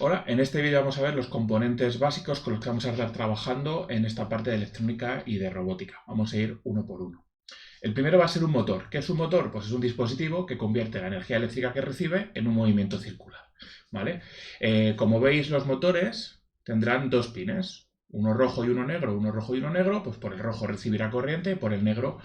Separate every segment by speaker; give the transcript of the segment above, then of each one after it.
Speaker 1: Hola, en este vídeo vamos a ver los componentes básicos con los que vamos a estar trabajando en esta parte de electrónica y de robótica. Vamos a ir uno por uno. El primero va a ser un motor. ¿Qué es un motor? Pues es un dispositivo que convierte la energía eléctrica que recibe en un movimiento circular. ¿Vale? Como veis, los motores tendrán dos pines, uno rojo y uno negro, pues por el rojo recibirá corriente y por el negro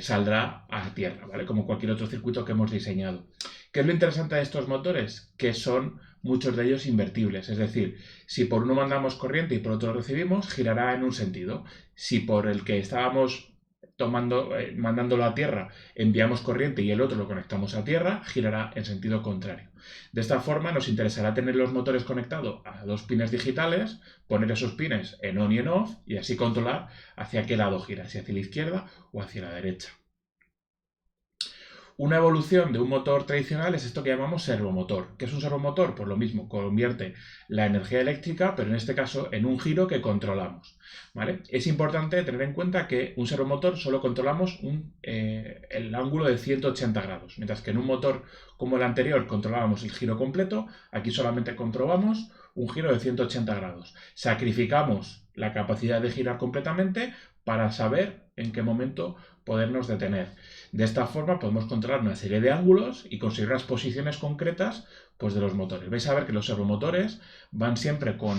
Speaker 1: saldrá a tierra, ¿vale? Como cualquier otro circuito que hemos diseñado. ¿Qué es lo interesante de estos motores? Que son muchos de ellos invertibles, es decir, si por uno mandamos corriente y por otro recibimos, girará en un sentido. Si por el que estábamos mandándolo a tierra, enviamos corriente y el otro lo conectamos a tierra, girará en sentido contrario. De esta forma nos interesará tener los motores conectados a dos pines digitales, poner esos pines en on y en off y así controlar hacia qué lado gira, si hacia la izquierda o hacia la derecha. Una evolución de un motor tradicional es esto que llamamos servomotor. ¿Qué es un servomotor? Pues lo mismo, convierte la energía eléctrica, pero en este caso en un giro que controlamos. ¿Vale? Es importante tener en cuenta que un servomotor solo controlamos el ángulo de 180 grados, mientras que en un motor como el anterior controlábamos el giro completo, aquí solamente comprobamos un giro de 180 grados. Sacrificamos la capacidad de girar completamente para saber en qué momento podernos detener. De esta forma podemos controlar una serie de ángulos y conseguir las posiciones concretas pues, de los motores. Vais a ver que los servomotores van siempre con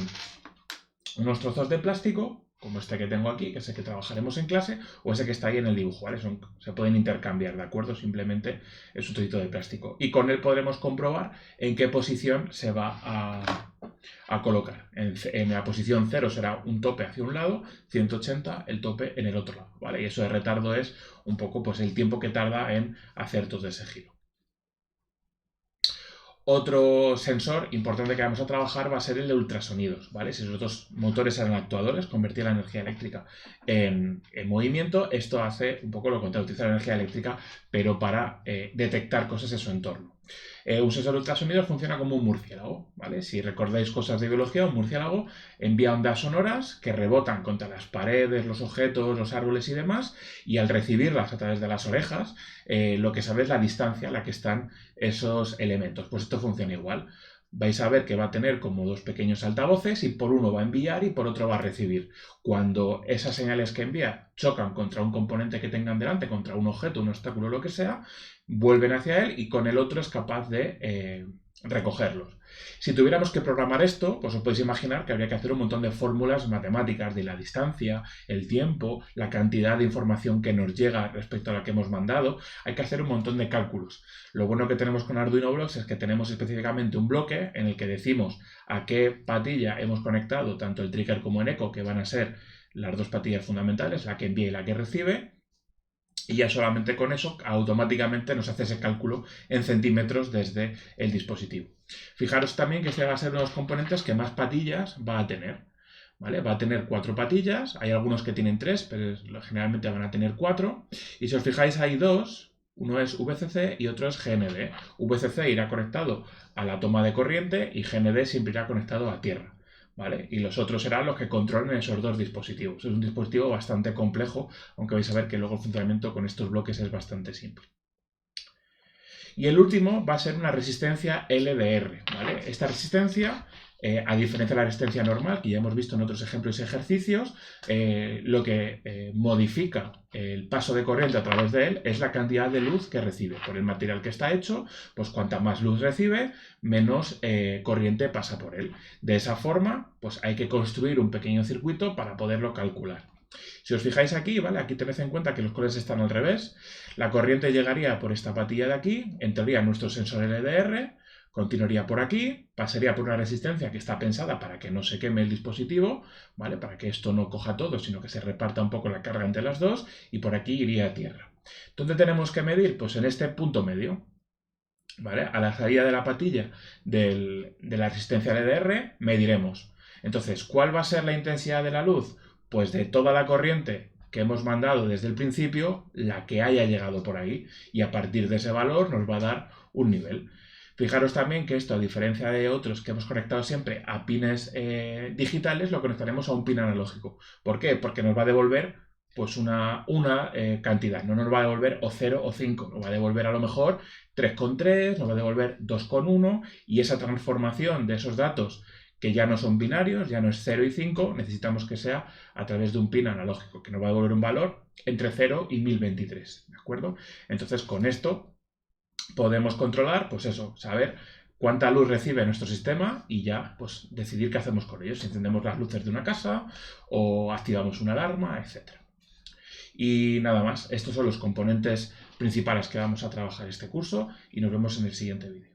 Speaker 1: unos trozos de plástico, como este que tengo aquí, que es el que trabajaremos en clase, o ese que está ahí en el dibujo, ¿vale? Se pueden intercambiar, ¿de acuerdo? Simplemente es un trocito de plástico. Y con él podremos comprobar en qué posición se va a colocar. En la posición 0 será un tope hacia un lado, 180 el tope en el otro lado, ¿vale? Y eso de retardo es un poco pues, el tiempo que tarda en hacer todo ese giro. Otro sensor importante que vamos a trabajar va a ser el de ultrasonidos, ¿vale? Si los otros motores eran actuadores, convertir la energía eléctrica en movimiento, esto hace un poco lo contrario, utiliza la energía eléctrica, pero para detectar cosas en su entorno. Un sensor de ultrasonidos funciona como un murciélago, ¿vale? Si recordáis cosas de biología, un murciélago envía ondas sonoras que rebotan contra las paredes, los objetos, los árboles y demás, y al recibirlas a través de las orejas, lo que sabe es la distancia a la que están esos elementos. Pues esto funciona igual. Vais a ver que va a tener como dos pequeños altavoces y por uno va a enviar y por otro va a recibir. Cuando esas señales que envía chocan contra un componente que tengan delante, contra un objeto, un obstáculo, lo que sea, vuelven hacia él y con el otro es capaz de recogerlos. Si tuviéramos que programar esto, pues os podéis imaginar que habría que hacer un montón de fórmulas matemáticas de la distancia, el tiempo, la cantidad de información que nos llega respecto a la que hemos mandado. Hay que hacer un montón de cálculos. Lo bueno que tenemos con Arduino Blocks es que tenemos específicamente un bloque en el que decimos a qué patilla hemos conectado tanto el trigger como el eco, que van a ser las dos patillas fundamentales, la que envía y la que recibe. Y ya solamente con eso automáticamente nos hace ese cálculo en centímetros desde el dispositivo. Fijaros también que este va a ser uno de los componentes que más patillas va a tener. ¿Vale? Va a tener 4 patillas, hay algunos que tienen 3, pero generalmente van a tener 4. Y si os fijáis hay dos, uno es VCC y otro es GND. VCC irá conectado a la toma de corriente y GND siempre irá conectado a tierra. ¿Vale? Y los otros serán los que controlen esos dos dispositivos. Es un dispositivo bastante complejo, aunque vais a ver que luego el funcionamiento con estos bloques es bastante simple. Y el último va a ser una resistencia LDR. ¿Vale? Esta resistencia, a diferencia de la resistencia normal, que ya hemos visto en otros ejemplos y ejercicios, lo que modifica el paso de corriente a través de él es la cantidad de luz que recibe. Por el material que está hecho, pues cuanta más luz recibe, menos corriente pasa por él. De esa forma, pues hay que construir un pequeño circuito para poderlo calcular. Si os fijáis aquí, ¿vale? Aquí tenéis en cuenta que los colores están al revés. La corriente llegaría por esta patilla de aquí, entraría nuestro sensor LDR, continuaría por aquí, pasaría por una resistencia que está pensada para que no se queme el dispositivo, ¿vale? Para que esto no coja todo, sino que se reparta un poco la carga entre las dos, y por aquí iría a tierra. ¿Dónde tenemos que medir? Pues en este punto medio. ¿Vale? A la salida de la patilla de la resistencia LDR mediremos. Entonces, ¿cuál va a ser la intensidad de la luz? Pues de toda la corriente que hemos mandado desde el principio, la que haya llegado por ahí. Y a partir de ese valor nos va a dar un nivel. Fijaros también que esto, a diferencia de otros que hemos conectado siempre a pines digitales, lo conectaremos a un pin analógico. ¿Por qué? Porque nos va a devolver pues una cantidad. No nos va a devolver o 0 o 5, nos va a devolver a lo mejor 3,3, nos va a devolver 2,1 y esa transformación de esos datos que ya no son binarios, ya no es 0 y 5, necesitamos que sea a través de un pin analógico, que nos va a devolver un valor entre 0 y 1023, ¿de acuerdo? Entonces, con esto podemos controlar, pues eso, saber cuánta luz recibe nuestro sistema y ya, pues, decidir qué hacemos con ellos, si encendemos las luces de una casa o activamos una alarma, etc. Y nada más, estos son los componentes principales que vamos a trabajar este curso y nos vemos en el siguiente vídeo.